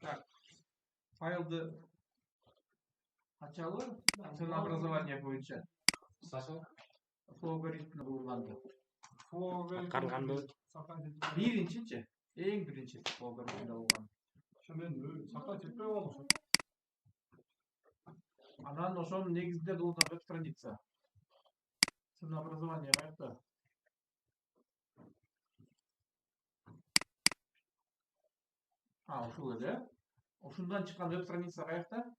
Так, файлды ачалы ценообразование боюнча логарифмді булганды. Атқарылғанды Биринчичи, эң биринчи логарифмде булган. Анан ошонун негизинде булган веб страница. Ценообразование каякта? Ушул эле. Ошундан чыккан веб страница каякта?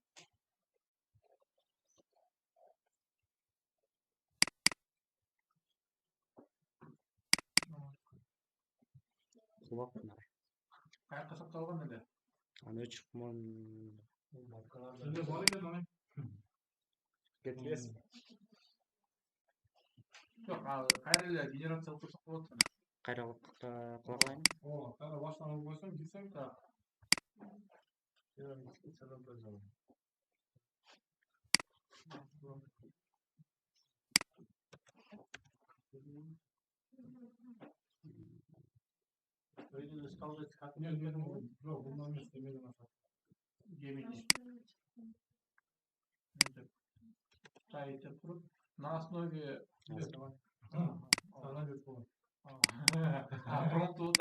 Каякка сакталган эле? Аны чыкман Кетпесин. Жок, кайра эле генерация кылып койсок болот. кайра кыла Кайра баштан алып койсоң, килсең, Так. Жок, бундан эмес, эмеден ашат. Gemini. Тайтып туруп, на основе Анализ болот. промпту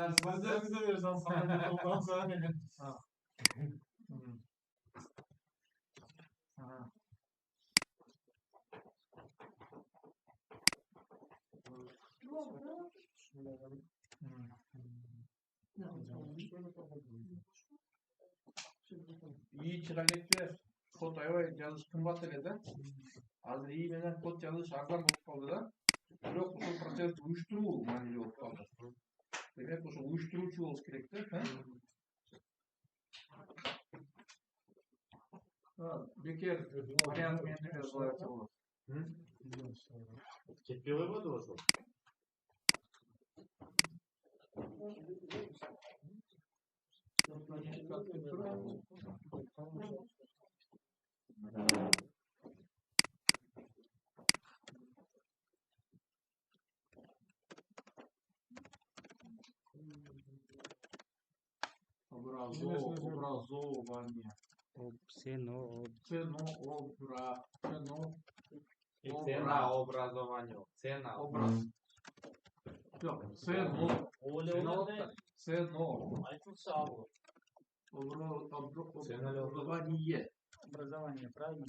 ии чыга электе код аябай жазыш кымбат эле да. Азыр ии менен код жазыш арзан болуп калды да. Бирок ушул процессти уюштуруу маанилүү болуп калды. Демек ошо уюштуруучу болуш керек да. Бекер вариант менен деле булай айтса болот. Кетпей койбоду ошо. Образование. Ценообразование. Образ. Жок, цено. Образование. Образование, правильно?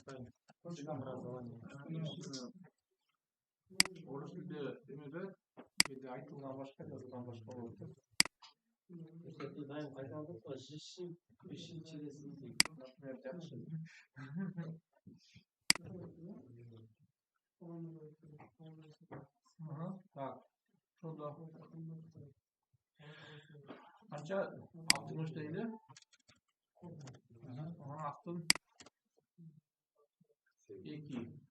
Образование. Орыс тілде демеде, енді айтылған башка, жазылған башка болот. Так, шунда. Канча алтымыш дейли? Алтын 2. 9.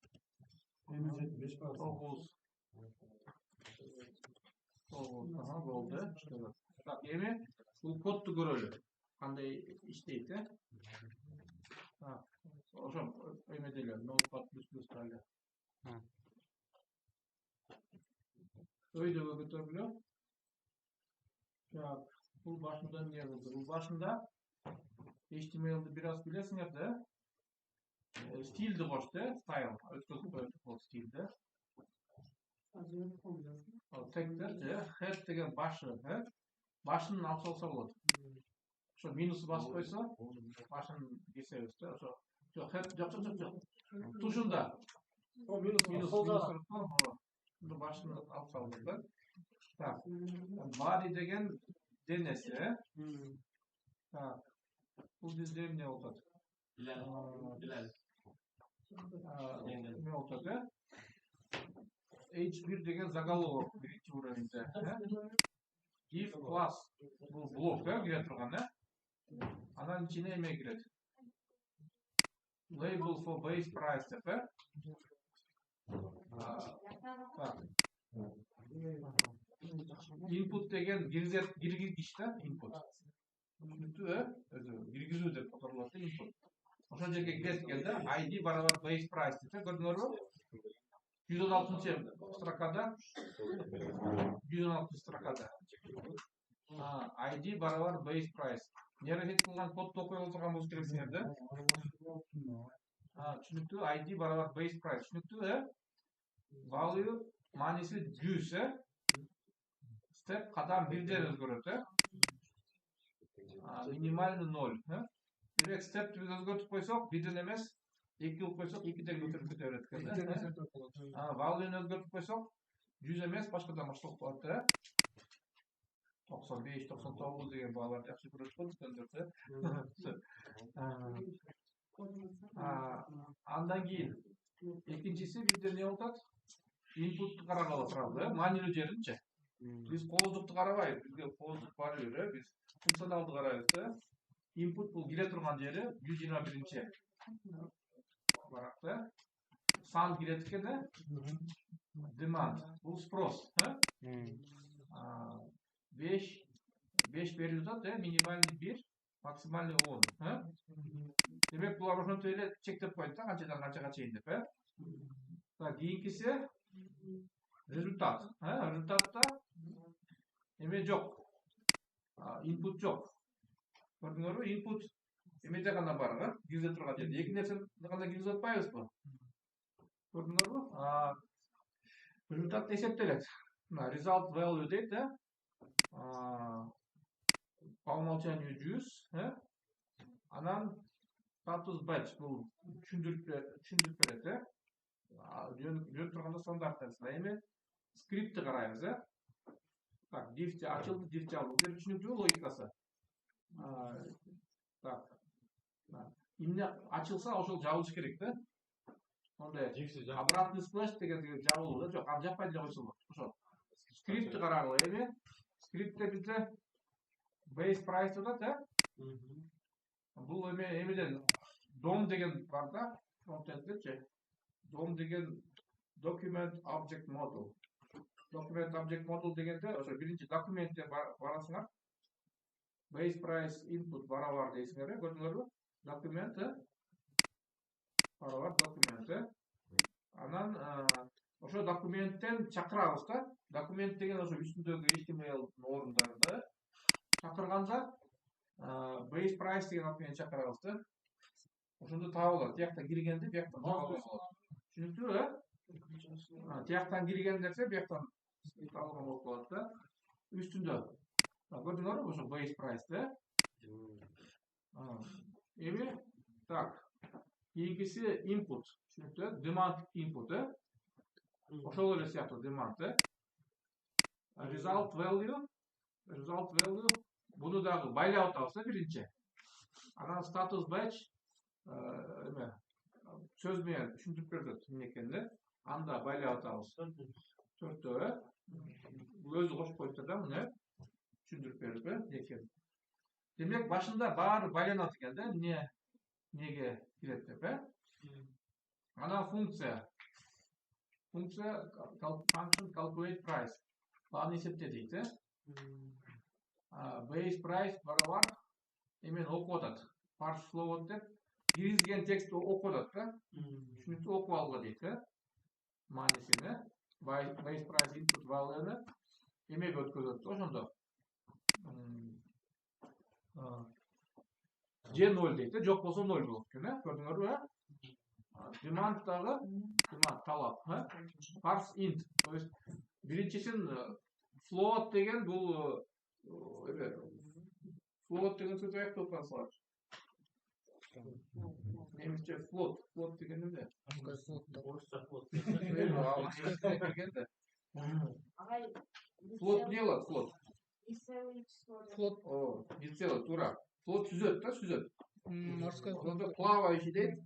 Болду. Так, эми бул кодду көрөлү. Кандай иштейт, Так, ошо эме деле, ноутпад плюс эле. Өйдөгө көтөрүлүп. Так, бул башында эмне болду? Бул башында HTML-ды бир аз билесиңер да? Стилди кошту, стайл, өткөзүп коет бул стилди. Тегдер, head деген башы, башын алып салса болот. Ошо минус басып койсо, башын кесебиз да, ошо. Жок, head, жок. Тушунда. Минус. Башын алып салдык да. Так. Body деген денеси, Так. Бул бизде эмне болот? Эмне болот, H1 деген заголовок биринчи уровеньде. If class бул блок кире турган, Анан ичине эме кирет? Label for base price деп, Так. Input деген киргизгич да, input. Түшүнүктүү, киргизүү деп аталат input. Ошол жерге кирет экенде, ID барабар base price деп көрдүңөрбү? 116 строкада. 116 строкада. ID барабар base price. Нересет кылган кодду окуй отурган болуш керек силерде. Түшүнүктүү? ID барабар base price. Түшүнүктүү, Value мааниси 100, Step кадам 1ден өзгөрөт, Минимальный 0, Демек step биз өзгөртүп койсок, 1ден эмес, 2 кылып койсок, 2ден көтөрүп берет. Value'ну өзгөртүп койсок, 100 эмес, башкадан башталып калат, 95, 99 деген бааларды жакшы көрөт го дүкөндөрдө. Андан кийин экинчиси бизде эмне болуп атат? Инпутту карагалы турабыз, маанилүү жеринчи. Биз кооздукту карабайбыз, бизге кооздук бар эле, биз функционалды карайбыз. Input бул кире турган жери 121-чи баракта. Сан кирет экен, demand бул спрос, 5 берилип атат, минимальный 1, максимальный 10, Демек булар ошентип эле чектеп коет да, канчадан канчага чейин деп, Кийинкиси результат. Результатта эме жок. Input жок. Көрдүңөрбү? Input эмеде гана бар, киргизе турган жерде. Эки нерсени гана киргизе атпайбызбы? Көрдүңөрбү? Результат эсептелет. Result value дейт, по умолчанию 100, анан status batch бул түшүндүрүп берет, жөн турганда стандарт нерсе. Эми скриптти карайбыз, Так, diff ачылды, diff жабылды. Бир түшүнүктүү логикасы. Так. Эмне ачылса, ошол жабылыш керек да. Ондай обратный сплэш деген жабылуу да жок, аны жаппай эле койсолот. Ошо. Скриптти карагыла эми. Скриптте бизде base price атат, Бул эмеден DOM деген бар да, фронтендчи. DOM деген document object model. Document object model дегенде ошо биринчи документте барасыңар. Base price input барабар дейсиңер, көрдүңөрбү? Документ барабар документ. Анан ошо документтен чакырабыз да. Документ деген ошо үстүндөгү HTML орундарында чакырганда base price деген ат менен чакырабыз да. Ошондо табылат. Биякта киргенде бияктан табылат. Түшүнүктүүбү? Тияктан кирген нерсе бияктан табылган болуп калат да. Үстүндө. Көрдүңөрбү? Ошо base price да. Эми так. Кийинкиси input. Түшүнүктүү? Demand input, Ошол эле сыяктуу demand, Result value. Буну дагы байлап атабыз биринчи. Анан status batch сөз менен түшүндүрүп берет эмне экенин. Анда байлап атабыз. Төртөө. Бул өзү кошуп коюп да муну түшүндүрүп берет экен. Демек башында баары байланат экен да, эмнеге кирет деп, Анан функция function calculate price. Бааны эсепте дейт, Base price барабар эмен окуп атат. Parse float деп киргизген текстти окуп атат да. Түшүнүктүү окуп алгыла дейт, Маанисини base price input value'ны эмеге өткөзөт, ошондо. Же 0 дейт, жок болсо 0 болот экен, көрдүңөрбү? Demand дагы, талап, Parse int, то есть биринчисин float деген бул float деген сөз аяктап калсалар. Немисче float деген эмне? Float не болот, float? Float, туура. Float сүзөт да, сүзөт. Морской Ошондо плавающий дейт.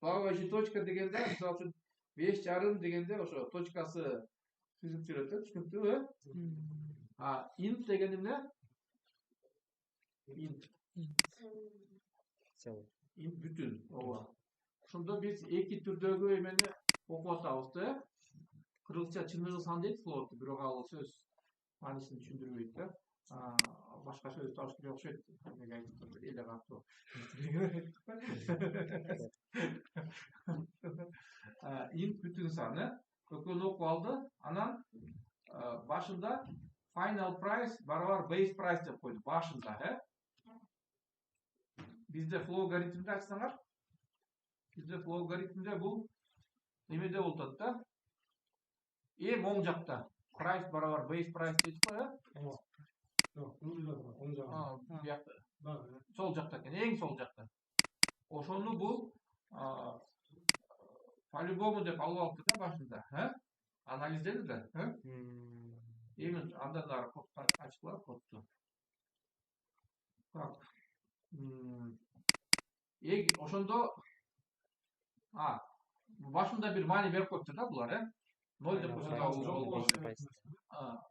Плавающий точка дегенде, мисалы үчүн 5,5 дегенде ошо точкасы сүзүп жүрөт да, түшүнүктүүбү? Int деген эмне? Int бүтүн, ооба. Ошондо биз эки түрдөгү эмени окуп атабыз да. Кыргызча чыныгы сан дейт float, бирок ал сөз маанисин түшүндүрбөйт да. Башка сөз табыш керек окшойт. Эмеге айтып эле каттуу. Int бүтүн саны. Көкөнү окуп алды. Анан башында final price барабар base price деп қойды башында, Bizde flow алгоритмді açsаңар, bizde flow алгоритмде бұл немеде болтады да. Ең оң жақта price барабар base price дейді қой, Yok, bunu da var. Onu da var. Bu жақта. Var. Сол жақта екен, ең сол жақта. Ошоны бұл по-любому деп алып алыпты да башында, анализдеді да, Именно андан ары кодқа ашқылар кодты. Так. Ошондо башында бир маани берип коюптур да булар, 0 деп койсо да болмок эле.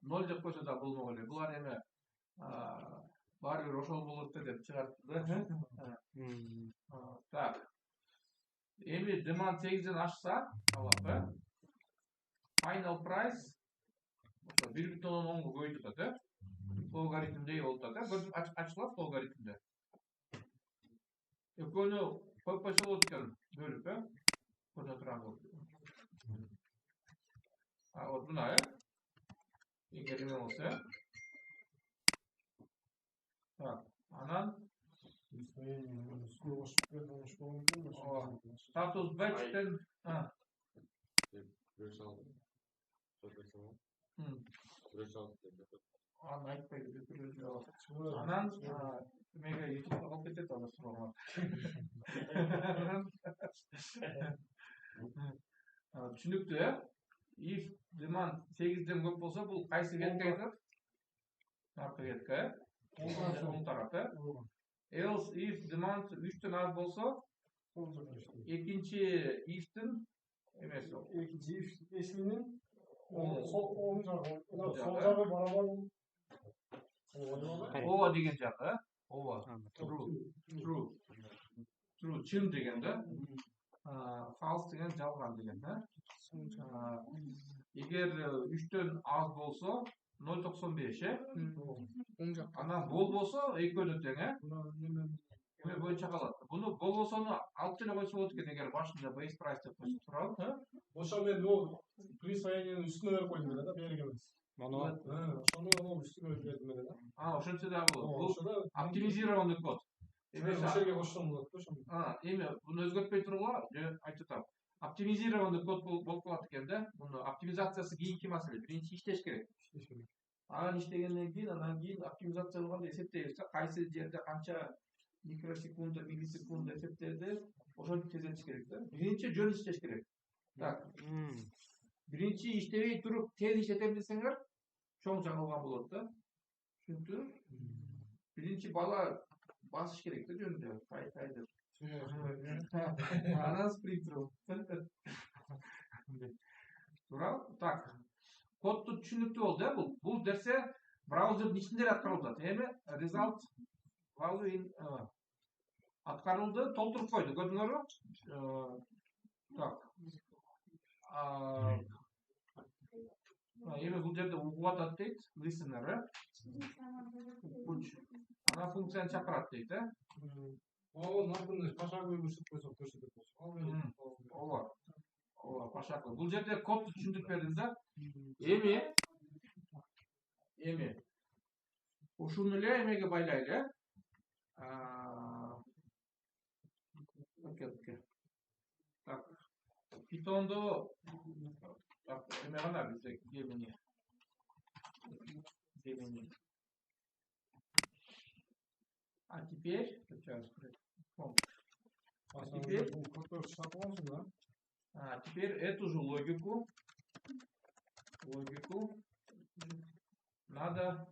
0 деп койсо да болмок эле. Булар эме баары бир ошол болот деп чыгарыптыр да. Так. Эми demand 8ден ашса, алып, final price 1,10 көйдү да, flow алгоритмдей болуп да, көрүп ачылат flow алгоритмде. Экөөнү коюп койсо болот экен, бөлүп, көрүнө турган болуп. Вот мына, эгер эме болсо, так, анан статус batch'тен, айтпайды, анан мега ютубка алып кетет аны суроо. Түшүнүктүү, if demand 8ден көп болсо, бул кайсы кетке кетет? Аркы кетке, оң тарап, Else if demand 3ден аз болсо, экинчи if'тин эмеси ол. İkinci isminin sol jagı barabar. Ова деген жагы, ова, true, чын деген да, false деген жалган деген да. Эгер 3дөн аз болсо 0,95, анан бол болсо экөөнү тең, эме боюнча калат. Буну болбосону алып эле койсо болот экен, эгер башында base price деп койсо турабы, Ошо мен ол присвоениенин үстүнө берип койдум эле да, берик эмес. Ошону үстүнө бердим эле да. Ошентсе дагы болот. Бул оптимизированный код. Ошерге кошсом болот да, ошону. Эми буну өзгөртпөй тургула, айтып атам. Оптимизированный код болуп калат экен да. Буну оптимизациясы кийинки маселе. Биринчи иштеш керек. Анан иштегенден кийин оптимизация кылганда эсептейбиз да, кайсы жерде канча микросекунда, миллисекунда эсептерди, ошентип тездетиш керек да. Биринчи жөн иштеш керек. Так. Биринчи иштебей туруп тез иштетем десеңер, чоң жаңылган болот да. Түшүнүктүү? Биринчи бала басыш керек да жөнүндө, кайда. Анан спринт. Туурабы? Так. Koddu түшүнүктүү болду, бул нерсе браузердин ичинде аткарылып атат. Эми result value in аткарылды, толтуруп койду, көрдүңөрбү? Так. Эми бул жерде угуп атат дейт, listener, анан функцияны чакырат дейт, О, надо пошаговый көрсөтөт болсо. Ооба, пошаговый. Бул жерде кодду түшүндүрүп бердим да. Эми ушуну эле эмеге байлайлы, Так. Питондо эме гана бизде Gemini. А теперь сейчас теперь эту же логику надо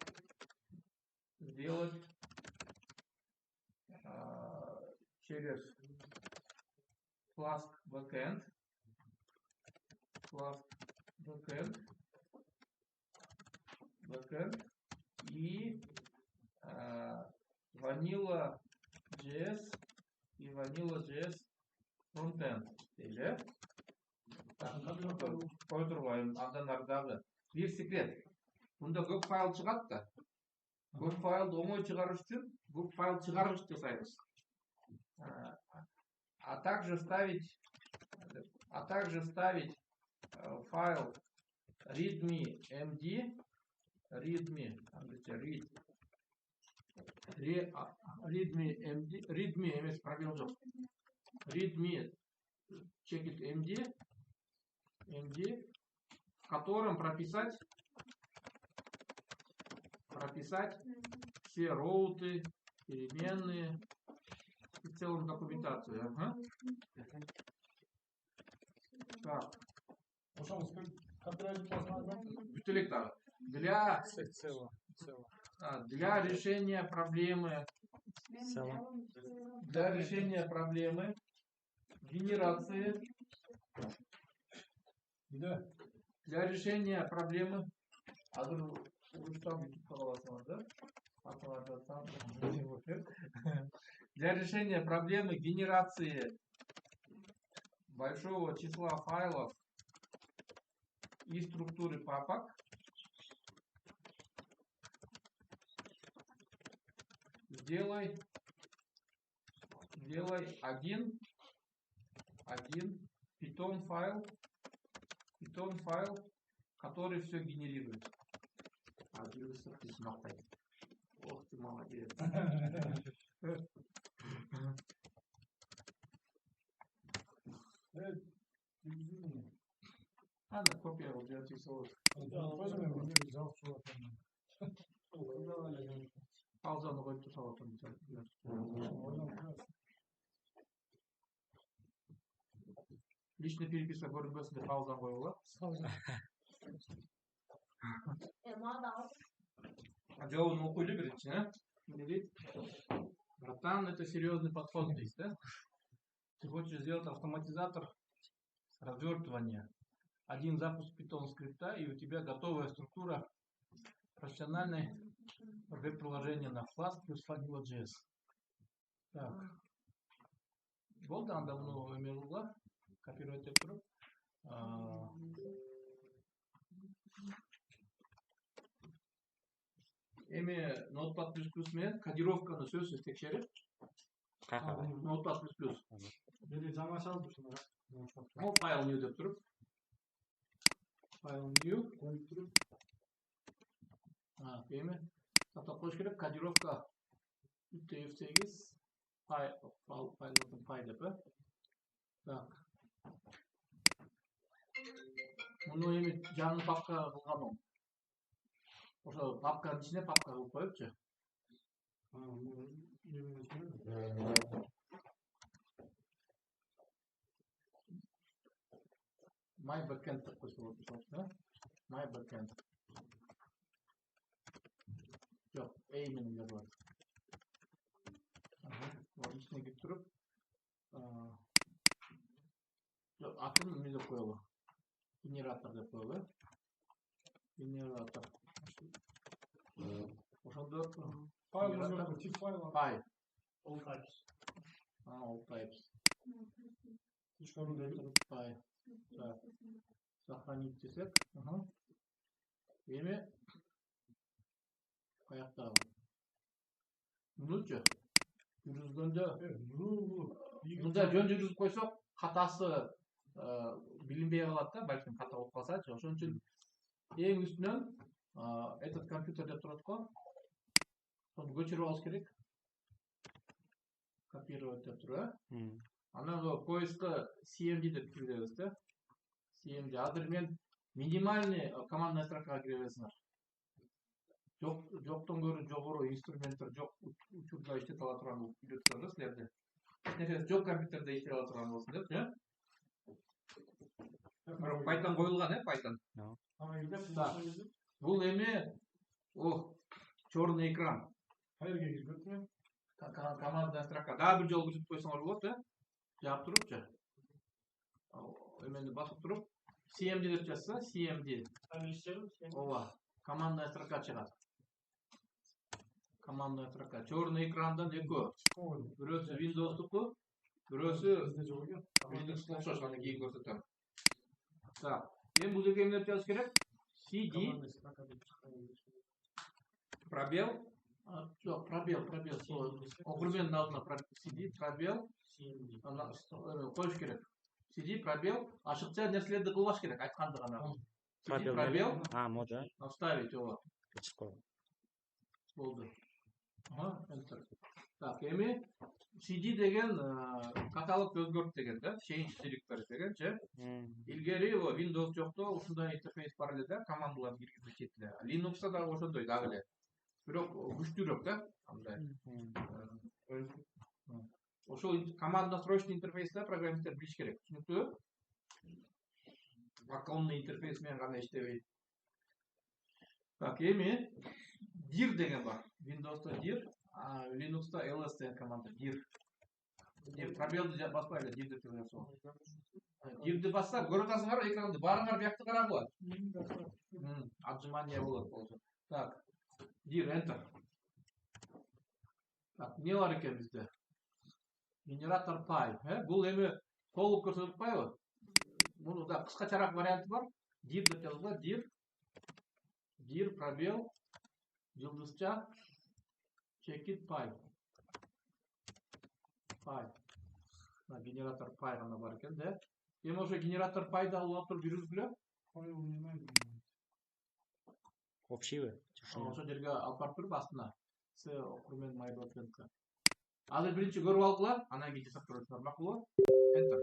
сделать через Flask backend и Vanilla.js и Vanilla.js frontend deydi. Koy turbayım, andan ardagı. Bir sekret. Bunda көп файл чыгат да. Көп файлды оңой чыгарыш үчүн көп файл чыгаргыч жасайбыз. А также ставить файл readme.md readme readme емес, пробел жоқ. Readme чекит md, в котором прописать все роуты, переменные и в целом документацию. Ага. Так. Бутылек так. Для решения проблемы генерации, для решения проблемы для решения проблемы генерации большого числа файлов и структуры папок сделай один Python файл, который все генерирует. Ох ты молодец. Надо копировать, делать рисовок. Паузаны қойып тұрса личный переписка көрінбесін деп паузаны қойып алады. Жауын оқылы бірінші, братан, это серьезный подход здесь, да? Ты хочешь сделать автоматизатор развертывания. Один запуск Python скрипта, и у тебя готовая структура профессиональной веб-приложения на Flask плюс Vanilla.js. Так. Болды анда мына эмейлға копировать етіп тұрып. Эми Notepad++ мен кодировканы сөзсіз текшеріп. Notepad++. Ол файл new деп тұрып. Файл new қойып тұрып. Эми сақтап қойыш керек, кодировка UTF-8 файл деп. Так. Мұны эми жаңы папка қылған ол. Ошо папканын ичине папка кылып коюпчу. My backend деп койсо болот, да? My backend. Жок, менен жазылат. Ага, ичине кирип туруп, атын эме деп коелу. Генератор деп коелу. Генератор. Ошондо файл тип файл. Файл. All types. All types. Файл. Так. Сохранить десек. Ага. Эми каяктагы. Мынча. Жүргүзгөндө мында жөн жүргүзүп койсок, катасы билинбей калат да, балким ката болуп калсачы. Ошон үчүн эң үстүнөн этот компьютер деп турат го. Сону көчүрүп алыш керек. Копировать деп туруп. Анан поиска cmd деп киребиз да. cmd. Азыр мен минимальный командная строкага кире бересиңер. Жоктон көрү жогору инструменттер жок учурда иштете ала турган болуп үйрөткөн да силерди. Эч жок компьютерде иштете ала турган болсун деп, Python коюлган, Python. Бул эми черный экран. Кайерге киргизет? Командная строка. Дагы бир жолу көрсөтүп койсоңор болот, Жаап турупчу. Эмени басып туруп, cmd деп жазса, cmd. Ооба, командная строка чыгат. Командная строка. Черный экрандан экөө. Бирөөсү Windows'туку, бирөөсү Linux окшош, аны кийин көрсөтөм. Так, эми бул жерге эмне жазыш керек? cd пробел. Жок, пробел. Округенин алдына cd пробел. Коюш керек. cd пробел. Ашыкча нерселерди кылбаш керек, айтканды гана. cd пробел. Мода. Вставить его. Ачык койгон. Болды. Ага, enter. Так, эми CD деген каталог өзгөрт деген да, change directory деген же. Илгери Windows жокто ушундай интерфейс бар эле да, командаларды киргизишет эле. Linux'та да ошондой дагы эле. Бирок күчтүүрөөк да, андай. Ошол команда настройщик интерфейсте программисттер билиш керек. Түшүнүктүүбү? Аккаунтный интерфейс менен гана иштебейт. Так, эми dir деген бар. Windows'та dir, а Linux'та ls деген команда dir. Dir пробелди баспай эле dir деп жазасың. Dirди басса, көрүп атасыңар, экранды баарыңар биякты карап алат. Отжимание болот болсо. Так, dir enter. Так, не бар экен бизде? Генератор py, бул эми толук көрсөтүп атпайбы? Муну да кыскачараак варианты бар. Dir деп жазылат, dir пробел жылдызча чекит py. Генератор py гана бар экен да. Эми ошо генератор py да алып туруп жүргүзгүлө. Общийбы? Ошо жерге алып барып туруп астына с окурмен майдотенка. Азыр биринчи көрүп алгыла, анан кийин жасап көрөсүңөр, макулбу? Enter.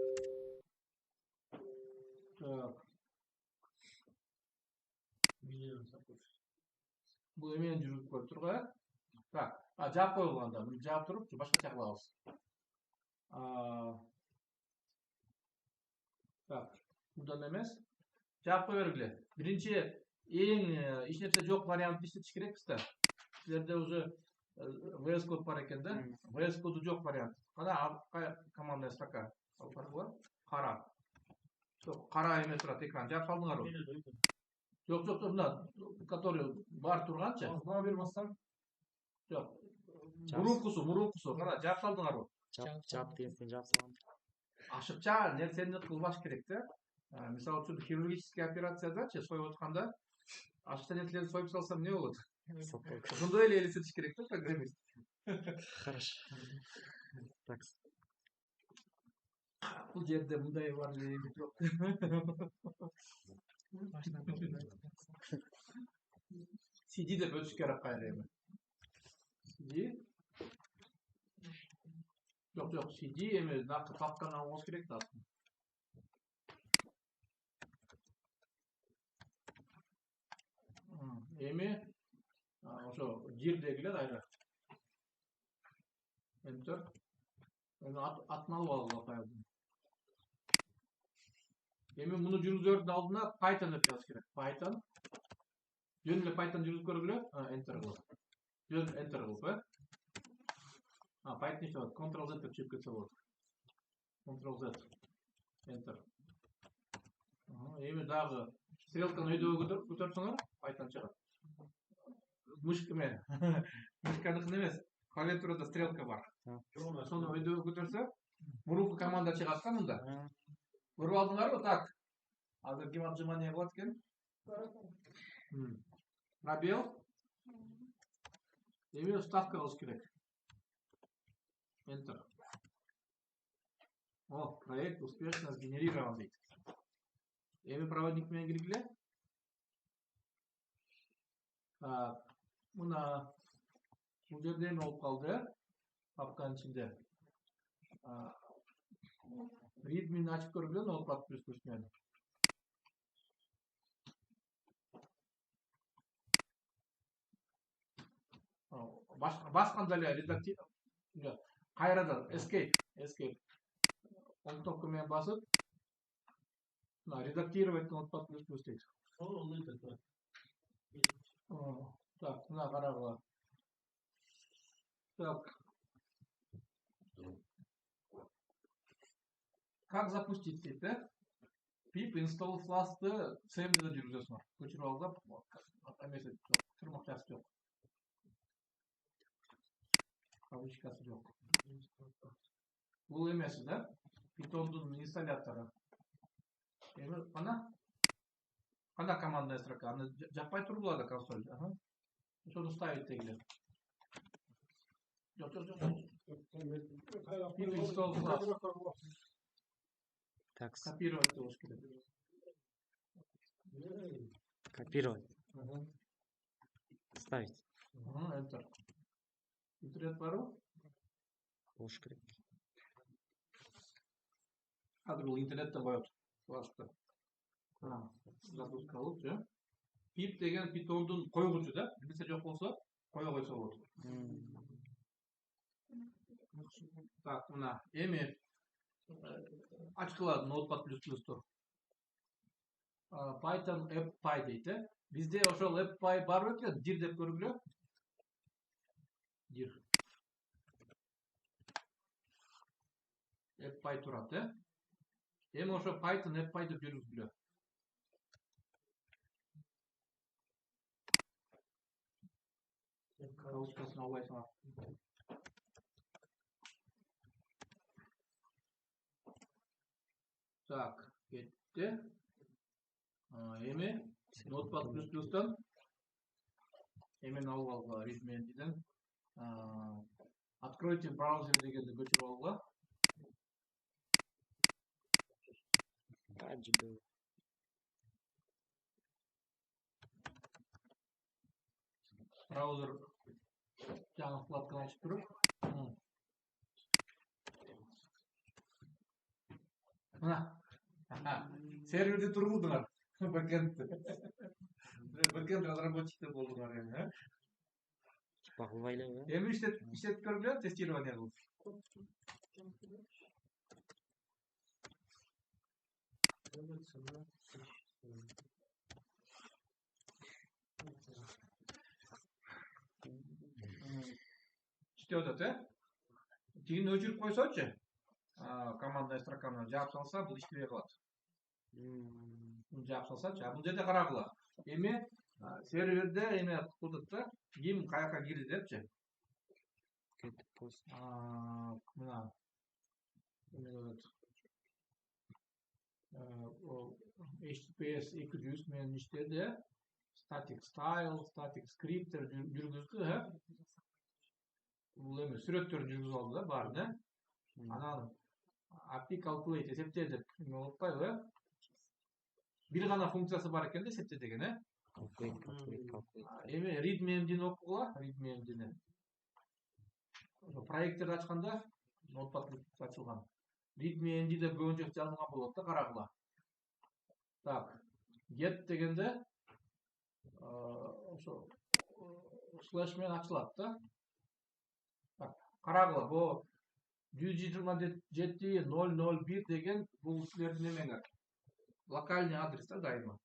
Бул эмнени жүргүзүп көрүп турго, Так, жаап койгула анда. Муну жаап туруп, башкача кылабыз. Так, мындан эмес. Жаап кое бергиле. Биринчи эң эч нерсе жок вариантты иштетиш керек бизде. Силерде уже VS Code бар экен да? VS Code жок вариант. Кана командная строка. Кара. Кара эмес турат экран. Жаап салдыңарбы? Жок, мына, который бар турганча. Мага бербастан. Жок. Мурункусу. Кана жаап салдыңарбы? Жаап дегенсен жаап салган. Ашыкча нерсени кылбаш керек да. Мисалы үчүн хирургический операциядачы союп атканда ашыкча нерселерди союп салсам эмне болот? Ошондой эле элестетиш керек да программист. Хорошо. Так. Бул жерде мындай бар эле жок. CD деп өтүш керек кайра эми. CD. Жок, CD эми накы папканы албаш керек да. Эми ошо жер дегиле кайра. Enter. Эми атын алып алгыла файлды. Эми муну жүргүзөрдүн алдына Python деп жазыш керек. Python. Жөн эле Python жүргүзүп көргүлө. Enter кылып. Жөн enter кылып, Python иште болот. Ctrl Z деп чыгып кетсе болот. Ctrl Z. Enter. Эми дагы стрелканы өйдөгө көтөрсөңөр, Python чыгат. Мышка менен. Мышканыкын эмес. Клавиатурада стрелка бар. Сону өйдөгө көтөрсө, мурунку команда чыгат да мында. Көрүп алдыңарбы? Так. Азыр ким отжимание кылат экен? Пробел. Эми вставка кылыш керек. Enter. Проект успешно сгенерирован дейт. Эми проводник менен киргиле. Так, мына бул жерде эме болуп калды, папканын ичинде. Readme ачып көргүлө, Notepad++ менен. Басканда эле редактировать. Кайрадан escape. Он кнопка менен басып, редактировать Notepad++ дейт. Так, мына карагыла. Так. Как запустить дейт, pip install flask'ты cmd'de жүргүзөсүңөр. Көчүрүп алып, эмеси жок, тырмактасы жок. Кавычкасы жок. Бул эмеси да? Python'дун инсталлятору. Эми кана командная строка. Аны жакпай турбула да консоль. Ошону ставить дегиле. Жок. Pip install flask. Так. Копировать болуш керек. Копировать. Оставить. Enter. Интернет барбы? Болуш керек. Қазір бұл интернетте қояды. Класста. Загрузка алып, же. Pip деген питондың қойғычы да. Білмесе жоқ болса, қоя қойса болады. Так, мына эми ачкылады Notepad++'ты. Python AppPy дейді. Bizde ошол AppPy бар екен, dir деп көргүлө. Dir. AppPy турат, эми ошо Python AppPy деп жүргүзгүлө. Каускасын албайсың. Так, кетти. Эми Notepad++'тан эмен алып алга readme-ден откройте браузер дегенди көчүрүп алга. Браузер жаңы вкладканы ачып туруп. Мына. Серверде тургулдуңар. Бэкэнд. Бэкэнд разработчиктер болдуңар эми, Багылбайлы. Эми иштетип көргүлө, тестирование кылып. Иштеп атат, Тигин өчүрүп койсочу. Командный строканы жаап салса, бул иштебей калат. Жаап салсачы, бул жерде карагыла. Эми серверде эме кылдык да, ким каяка кирди депчи. Кетип пост. Мына. HTTPS 200 менен иштеди. Static style, static script'тер жүргүздү, Бул эми сүрөттөрдү жүргүзүп алды да баарын, Анан API calculate эсептер деп болуппайбы, Бир гана функциясы бар экен да эсепте деген, Эми readme-мдини окугула, readme-мдини. Проекттерди ачканда Notepad ачылган. Readme-мди деп көбүнчө жазылган болот да, карагыла. Так, get дегенде ошо слэш менен ачылат да. Так, карагыла, бул 127.0.0.1 деген бул силердин эмеңер. Локальный адрес да дайыма.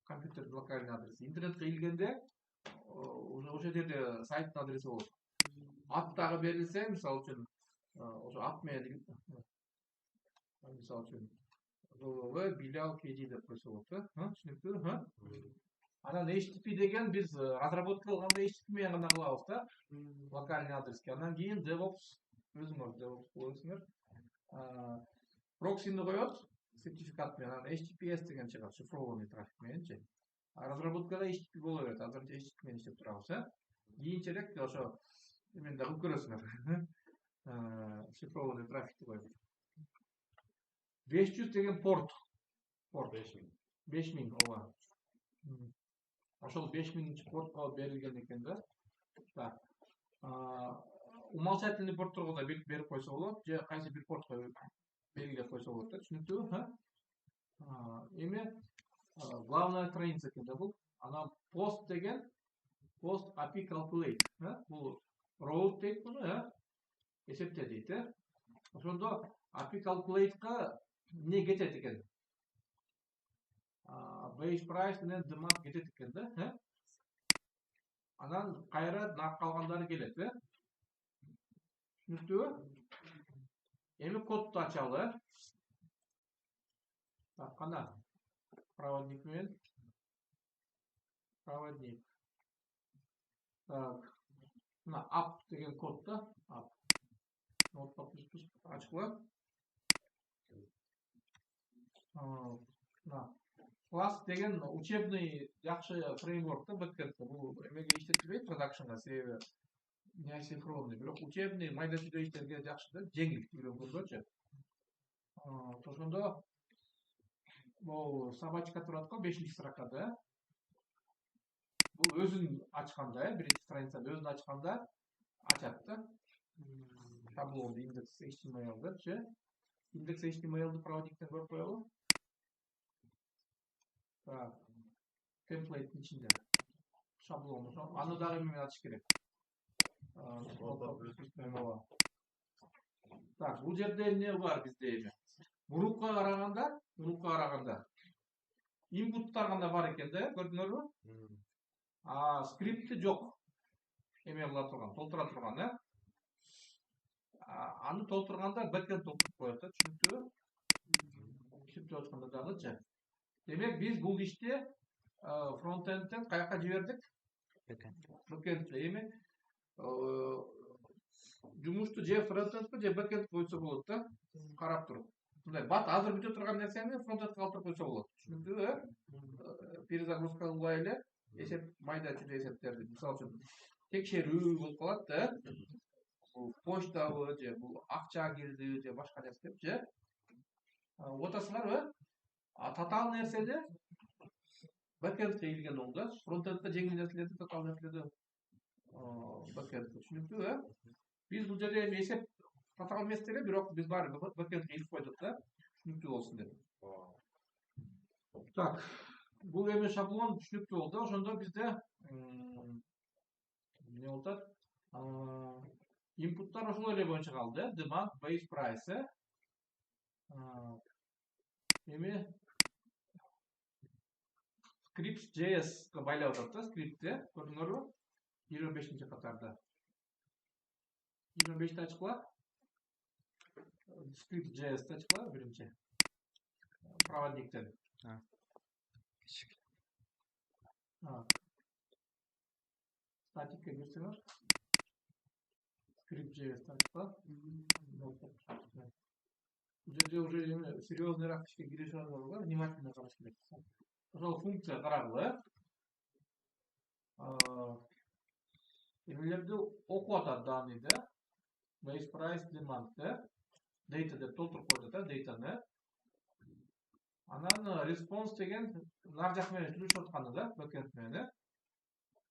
Компьютердин локальный адреси. Интернетке киргенде ошол жерде сайттын адреси болот. Ат дагы берилсе, мисалы үчүн, ошо ат менен мисалы үчүн www.bilal.kg деп койсо болот, түшүнүктүү? Анан HTTP деген биз разработка кылганда HTTP менен гана кылабыз да, локальный адреске. Андан кийин DevOps өзүңөр DevOps коесуңар. Проксини коет, сертификат менен, HTTPS деген чыгат, шифрованный трафик мененчи. Разработкада HTTP боло берет, азыр HTTP менен иштеп турабыз, Кийинчерээк ошо эмен да кылып көрөсүңөр. Шифрованный трафикти коюп. 500 деген порт. 5000, ооба. Ошол 5000-чи портко берилген экен да. Так. Умолчательный портторго да берип койсо болот, же кайсы бир портко белгилеп койсо болот да, түшүнүктүүбү? Эми главная страница экен да бул. Анан post деген post API calculate, бул route дейт муну, эсепте дейт, Ошондо API calculate'га эмне кетет экен? Base price менен demand кетет экен да, Анан кайра нарк калгандары келет, Түшүнүктүүбү? Эми кодду ачалы, Так, кана проводник менен проводник. Так, мына app деген код да, app. Notepad++ ачкыла. Мына класс деген учебный жакшы фреймворк да, бэкэндте. Бул эмеге иштетилбейт, продакшнга, себеби не асинхронный, бирок учебный майда чүйдө иштерге жакшы да, жеңил үйрөнгөнгөчү. Ошондо бул собачка турат го 5-строкада, бул өзүн ачканда, биринчи страницада өзүн ачканда ачат да. Шаблонду индекс HTML-ды, индекс HTML-ды проводниктен көрүп коелу. Так, темплейттин ичинде шаблон, аны дагы эме менен ачыш керек. Так, бул жерде эмне бар бизде эми? Мурункуга караганда инпуттар гана бар экен да, көрдүңөрбү? Скрипти жок. Эме кыла турган, толтура турган, аны толтурганда бэкэнд толтуруп коет да, түшүнүктүүбү? Түшүнүп атканда дагычы. Демек биз бул ишти фронтендтен каяка жибердик? Бэкэндке. Эми жумушту же фронтендке же бэкэндке койсо болот да, карап туруп. Мындай бат азыр бүтө турган нерсени фронтендке калтырып койсо болот. Түшүнүктүүбү? Перезагрузка кылбай эле эсеп майда чүйдө эсептерди, мисалы үчүн текшерүү болуп калат да. Бул почтабы же бул акча кирди же башка нерсе депчи. Отасыңарбы? Татаал нерсени бэкэндке ийилген оң да, фронтендке жеңил нерселерди, татаал нерселерди бэкэндке. Түшүнүктүүбү? Биз бул жерде эми эсеп татаал эмес деле, бирок биз баары бэкэндке ийилип койдук да, түшүнүктүү болсун деп. Так, бул эми шаблон түшүнүктүү болду. Ошондо бизде эмне болуп атат? Инпуттар ошол эле боюнча калды, demand, base price. Эми scripts.js байлап атат да, скриптти, көрдүңөрбү? 25-нчи катарда. 25-ти ачкыла. Script.js-ти ачкыла биринчи. Проводниктен. Статикке кирсеңер. Script.js-ти ачкыла. Бул жерде уже эме серьезныйраак ишке киришип алганга внимательно караш керек. Ошол функция карагыла. Эмелерди окуп атат данныйды. Base price demand, data деп толтуруп коет да, datаны. Анан response деген нар жак менен сүйлөшүп атканы да, backend менен.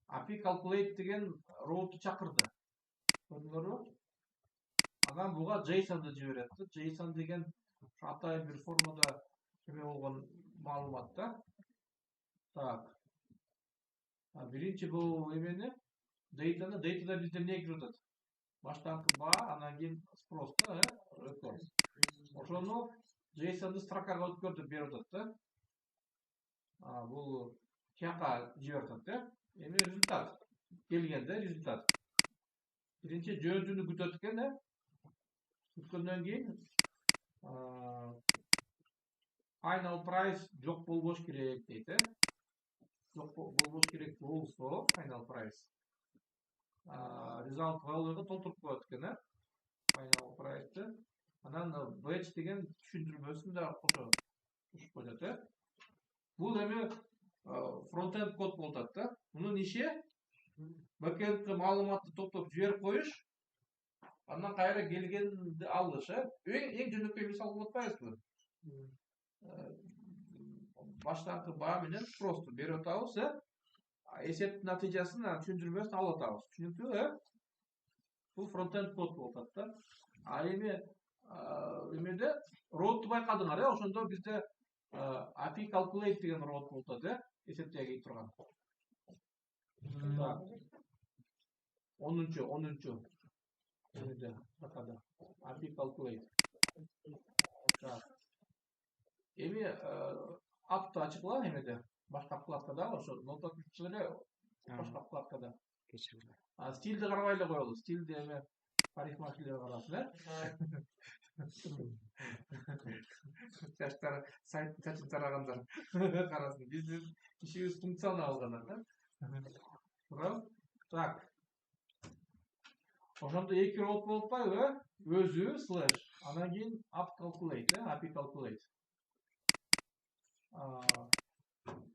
API calculate деген роуту чакырды. Көрдүңөрбү? Анан буга JSON-ды жиберет. JSON деген атайын бир формада эме болгон маалымат да. Так. Биринчи бул эмени datада бизде эмне кирип атат? Баштаңкы баа, анан кийин спрос да, рекорд. Ошону JSON-ды строкага өткөртүп берип атат да. Бул тияка жиберип атат да. Эми результат келген да, результат. Биринчи жөнүнү күтөт экен, Күткөндөн кийин final price жок болбош керек дейт, Жок болбош керек болсо final price. Result value-га толтуруп коет экен, final price-ты. Анан batch деген түшүндүрмөсүн да кошо кошуп коет, Бул эми фронтенд код болуп атат да. Мунун иши бэкэндке маалыматты топтоп жиберип коюш, андан кайра келгенди алыш, эң жөнөкөй мисал болуп атпайбызбы? Баштаңкы баа менен спросту берип атабыз, эсептин натыйжасын түшүндүрмөсүн алып атабыз. Түшүнүктүүбү? Бул фронтенд код болуп атат да. Эми эмеде роуту байкадыңар, ошондо бизде API calculate деген роут болуп атат, эсептеге кирип турган. 10-чу эмеде стакада API calculate. Эми апты ачкыла эмеде, башка вкладкада, ошо нота түзчү эле башка вкладкада. Стилди карабай эле коелу. Стилди эме парикмахерлер карасын, Чачтар, сайттын чачын тарагандар карасын. Биздин ишибиз функционал гана да. Так. Ошондо эки роут болуп атпайбы? Өзү слэш, анан кийин app calculate, API calculate.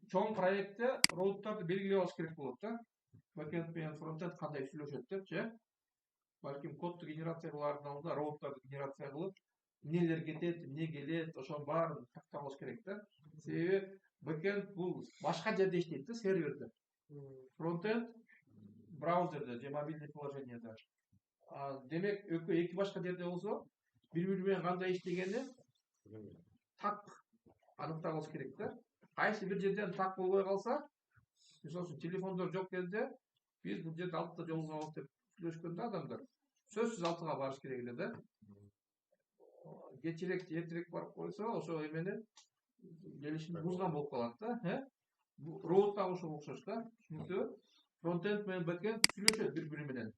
Чоң проектте роуттарды белгилеп алыш керек болот да. Backend менен frontend кандай сүйлөшөт депчи. Балким кодду генерация кылаардан алдын роуттарды генерация кылып, эмнелер кетет, эмне келет, ошонун баарын тактап алыш керек да. Себеби backend бул башка жерде иштейт да, серверде. Фронтенд браузерде же мобильный приложениеде. Демек эки башка жерде болсо, бири-бири менен кандай иштегени так аныктабыз керек да. Кайсы бир жерден так болбой калса, мисалы үчүн телефондор жок кезде биз бул жерде алтыда жолугабыз деп сүйлөшкөндө адамдар сөзсүз алтыга барыш керек эле да. Кечирээк же эртерээк барып койсо, ошо эмени келишимди бузган болуп калат да. Роут дагы ошого окшош да. Түшүнүктүүбү? Фронтенд менен бэкенд сүйлөшөт бири-бири менен.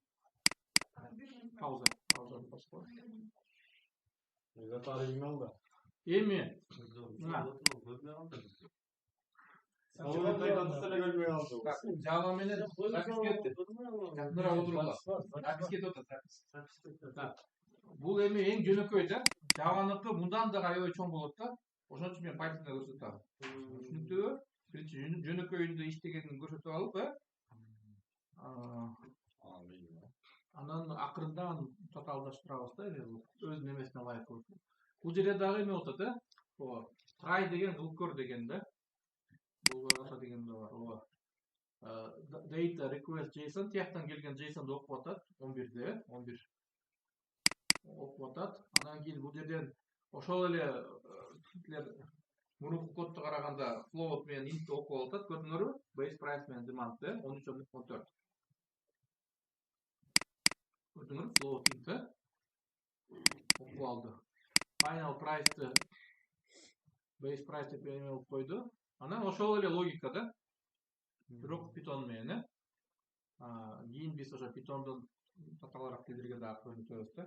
Пауза. Баскы. Это оригинал да. Эми Java менен запись кетти. Жакыныраак отуруңла. Запись кетип атат. Бул эми эң жөнөкөй да. Java'ныкы мындан да аябай чоң болот да. Ошон үчүн мен Python'да көрсөтөм. Түшүнүктүүбү? Биринчи жөнөкөйүндө иштегенин көрсөтүп алып, анан акырындан татаалдаштырабыз да, өз немесине ылайык кылып. Бул жерде дагы эме болот да. Try деген кылып деген да. Бул ата деген да бар. Data request JSON тияктан келген JSON'ду окуп атат 11-де, 11 окуп атат. Анан кийин бул жерден ошол эле мурунку кодду караганда float менен int окуп атат. Көрдүңөрбү? Base price менен demand 13.14. Көрдүңөрбү? Float int окуп алды. Final price'ты base price деп эме болуп койду. Анан ошол эле логика да. Бирок Python менен. Кийин биз ошо Python'дун татаалыраак тилдерге дагы көрсөтөбүз да.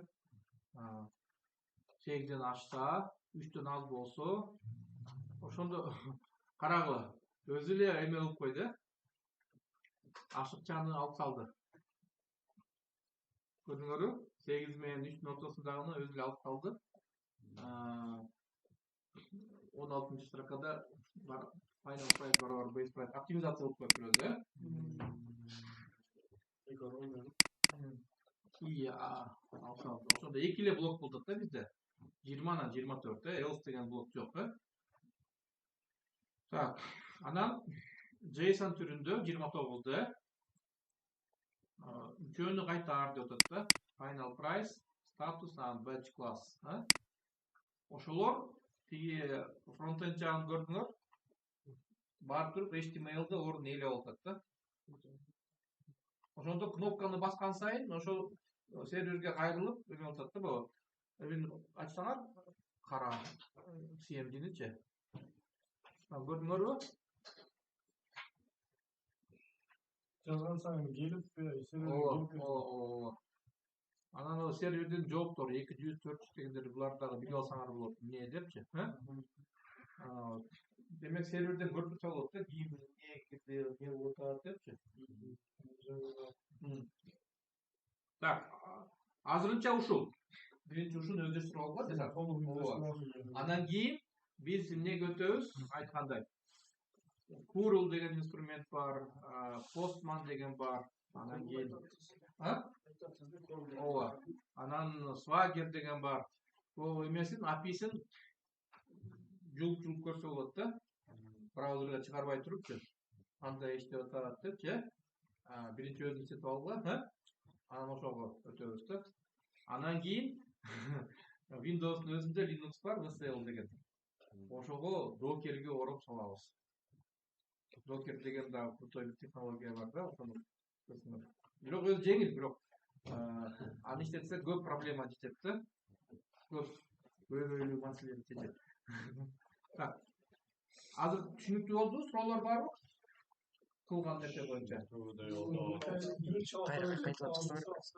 8ден ашса, 3дөн аз болсо, ошондо карагыла. Өзү эле эме болуп койду. Ашыкчаны алып салды. Көрдүңөрбү? 8 менен 3дүн ортосундагыны өзү эле алып салды. 16 строкада бар final price барабар base price оптимизация болуп коюп беребиз, Ошондо эки эле блок болот да бизде. 20-нан 24, else деген блок жок, Так, анан JSON түрүндө 29-да үчөөнү кайтар деп атат да. Final price, status and batch class, Ошолор тиги фронтенд жагын көрдүңөр. Барып туруп HTML-да орун ээлеп атат да. Ошондо кнопканы баскан сайын ошол серверге кайрылып, эме атат да бу. Эми ачсаңар, кара CMD-ничи. Көрдүңөрбү? Жазган сайын келип, серверге Анан ол сервердин жооптору 200, 400 дегендер булар дагы билип алсаңар болот. Эмне депчи, Демек серверден көрүп турса болот да, кийин эмне болуп атат депчи. Так, азырынча ушул. Биринчи ушуну өздөштүрүп алгыла. Анан кийин биз эмнеге өтөбүз? Айткандай. Curl деген инструмент бар, Postman деген бар. Анан кийин Анан Swagger деген бар. Бул эмесин, API-син жулуп көрсө болот да. Браузерге чыгарбай турупчу. Кандай иштеп атат депчи. Биринчи өзү иштетип алгыла, Анан ошого өтөбүз да. Анан кийин Windows'ун өзүндө Linux бар, VSL деген. Ошого Docker'ге ороп салабыз. Docker деген да крутой бир технология бар да, ошону көрсөңөр. Бирок өзү жеңил, бирок аны иштетсе көп проблема жетет да. Көп көйгөйлүү маселени чечет. Так. Азыр түшүнүктүү болду, суроолор барбы? Кылган нерсе боюнча.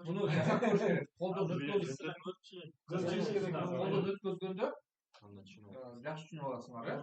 Муну жасап көрүш керек. Колдон өткөзгөндө жакшы түшүнүп аласыңар,